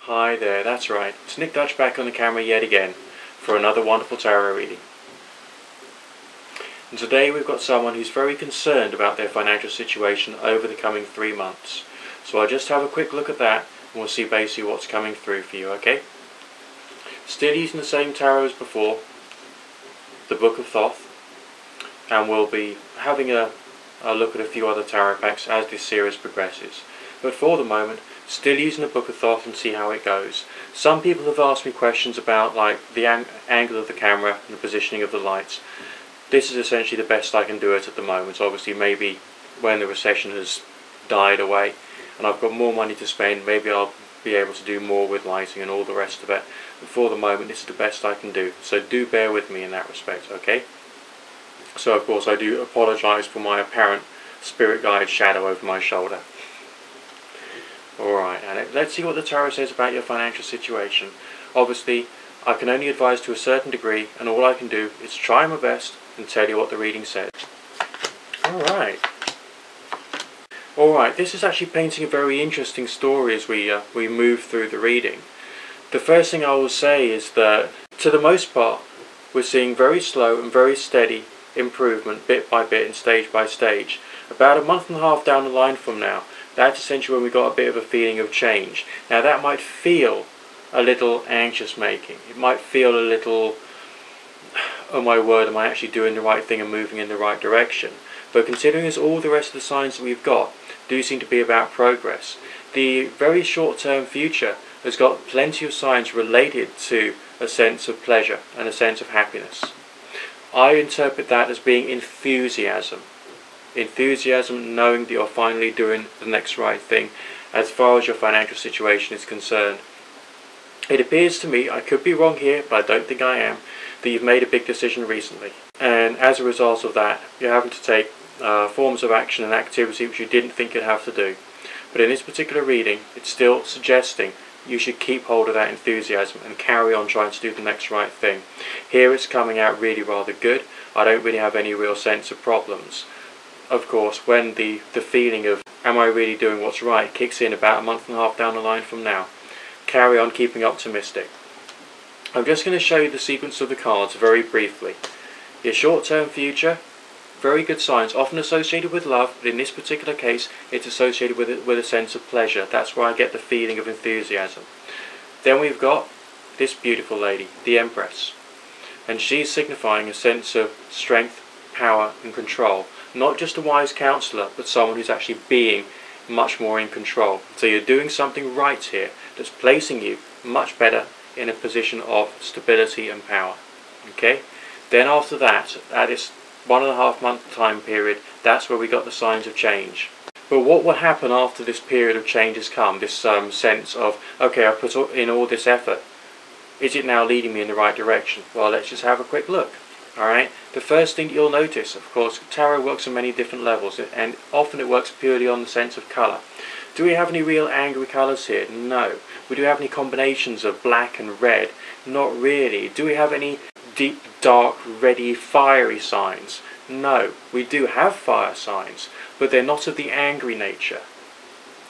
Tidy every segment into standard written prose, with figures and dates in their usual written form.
Hi there, that's right. It's Nick Dutch back on the camera yet again for another wonderful tarot reading. And today we've got someone who's very concerned about their financial situation over the coming 3 months. So I'll just have a quick look at that and we'll see basically what's coming through for you, okay? Still using the same tarot as before, the Book of Thoth, and we'll be having a look at a few other tarot packs as this series progresses. But for the moment, still using the Book of Thoth and see how it goes. Some people have asked me questions about like the angle of the camera and the positioning of the lights. This is essentially the best I can do it at the moment. Obviously maybe when the recession has died away and I've got more money to spend, maybe I'll be able to do more with lighting and all the rest of it. But for the moment this is the best I can do. So do bear with me in that respect, okay? So of course I do apologise for my apparent spirit guide shadow over my shoulder. Alright, and let's see what the tarot says about your financial situation. Obviously, I can only advise to a certain degree, and all I can do is try my best and tell you what the reading says. Alright. Alright, this is actually painting a very interesting story as we move through the reading. The first thing I will say is that, to the most part, we're seeing very slow and very steady improvement bit by bit and stage by stage. About a month and a half down the line from now, that's essentially when we got a bit of a feeling of change. Now that might feel a little anxious making. It might feel a little, oh my word, am I actually doing the right thing and moving in the right direction? But considering as all the rest of the signs that we've got do seem to be about progress, the very short-term future has got plenty of signs related to a sense of pleasure and a sense of happiness. I interpret that as being enthusiasm. Enthusiasm, knowing that you're finally doing the next right thing as far as your financial situation is concerned. It appears to me, I could be wrong here, but I don't think I am, that you've made a big decision recently. And as a result of that, you're having to take forms of action and activity which you didn't think you'd have to do. But in this particular reading, it's still suggesting you should keep hold of that enthusiasm and carry on trying to do the next right thing. Here it's coming out really rather good. I don't really have any real sense of problems. Of course, when the feeling of am I really doing what's right kicks in about a month and a half down the line from now, carry on keeping optimistic. I'm just going to show you the sequence of the cards very briefly. Your short-term future, very good signs, often associated with love, but in this particular case it's associated with a sense of pleasure. That's where I get the feeling of enthusiasm. Then we've got this beautiful lady, the Empress, and she's signifying a sense of strength, power and control. Not just a wise counsellor, but someone who's actually being much more in control. So you're doing something right here that's placing you much better in a position of stability and power. Okay? Then after that, at this 1.5 month time period, that's where we got the signs of change. But what will happen after this period of change has come? This sense of, okay, I've put in all this effort. Is it now leading me in the right direction? Well, let's just have a quick look. Alright, the first thing you'll notice, of course, tarot works on many different levels and often it works purely on the sense of colour. Do we have any real angry colours here? No. We do have any combinations of black and red? Not really. Do we have any deep, dark, reddy, fiery signs? No. We do have fire signs, but they're not of the angry nature.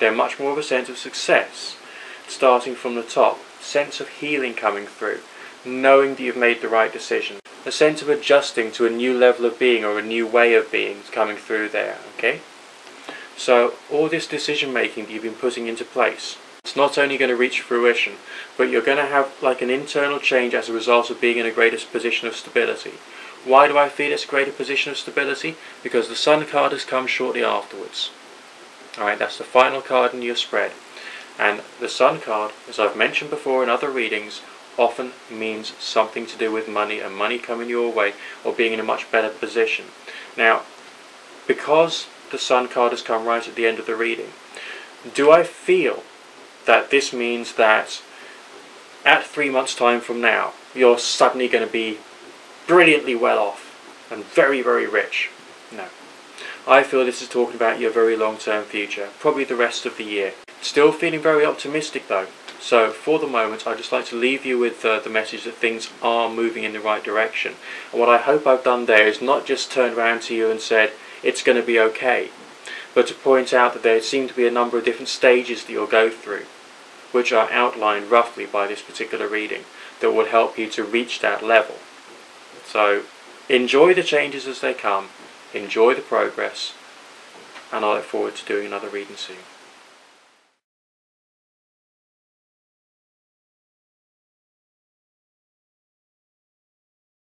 They're much more of a sense of success, starting from the top, sense of healing coming through, knowing that you've made the right decision. A sense of adjusting to a new level of being or a new way of being coming through there, okay? So all this decision making that you've been putting into place, it's not only going to reach fruition, but you're going to have like an internal change as a result of being in a greater position of stability. Why do I feel it's a greater position of stability? Because the Sun card has come shortly afterwards. Alright, that's the final card in your spread. And the Sun card, as I've mentioned before in other readings, often means something to do with money and money coming your way or being in a much better position. Now, because the Sun card has come right at the end of the reading, do I feel that this means that at 3 months' time from now you're suddenly going to be brilliantly well off and very, very rich? No. I feel this is talking about your very long-term future, probably the rest of the year. Still feeling very optimistic though. So for the moment I'd just like to leave you with the message that things are moving in the right direction. And what I hope I've done there is not just turned around to you and said it's going to be okay, but to point out that there seem to be a number of different stages that you'll go through. which are outlined roughly by this particular reading, that will help you to reach that level. So enjoy the changes as they come, enjoy the progress, and I look forward to doing another reading soon.